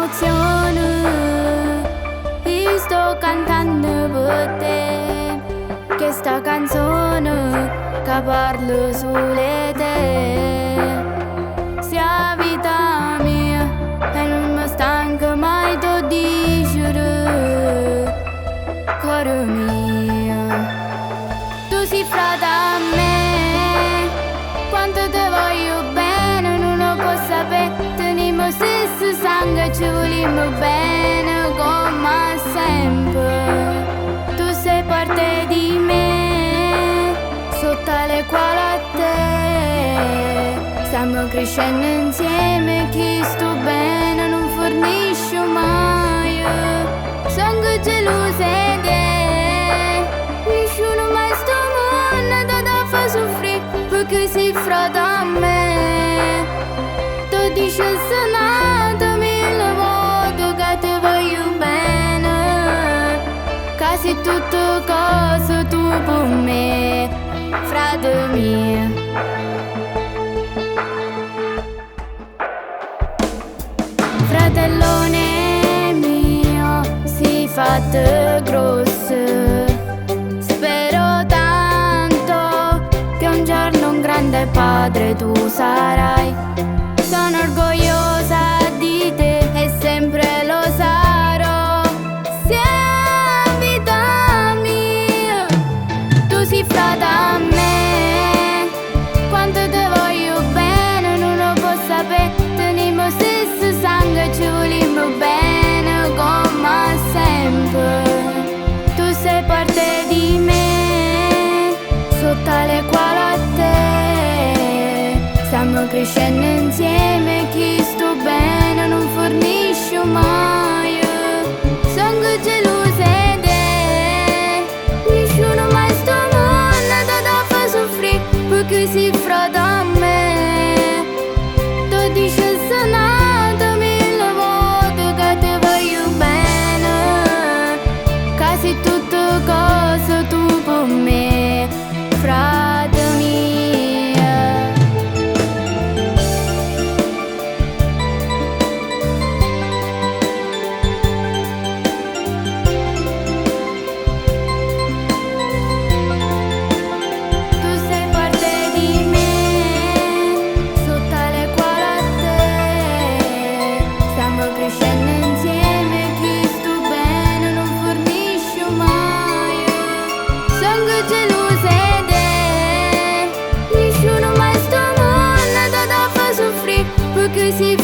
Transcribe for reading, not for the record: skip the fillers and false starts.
emozione e sto cantando per te. Che sta canzone che parla solo te. Sia vita mia e non mi stanco mai di dire, cuore mio, tu sei frate a me. Quanto te voglio bene non lo posso sapere. Teniamo stesso sangue, ci vogliamo bene come sempre. Tu sei parte di me, sotto le quali a te. Stiamo crescendo insieme, chi sto bene non fornisce mai. Sono gelosa di te, nessuno mai sto mondo da fa soffrire, perché sei frate a me. Tu dici sanata mille volte che ti voglio bene, che sei tutto cosa tu per me, frate mio. Fratellone mio, si fatto grosso. Spero tanto che un giorno un grande padre tu sarai. Sono orgogliosa di te e sempre lo sarò. Sia vita mia, tu sei frate a me. Quanto te voglio bene non lo posso sapere. Teniamo stesso sangue, ci vogliamo bene come sempre. Tu sei parte di me, sotto le quali a te. Stiamo crescendo insieme, chi sto bene non fornisce mai. Sono gelosa di te, nessuno mai sto mondo da fa soffrire, perché sei frate a me. Tu dici sanata mille volte che ti voglio bene, che sei tutto cosa tu per me, frate mia. Tu sei parte di me, sotto le quali a te. Stiamo crescendo insieme, chi sto bene non fornisce mai. Sono gelosa di te, nessuno mai sto mondo da fa soffrire, perché sei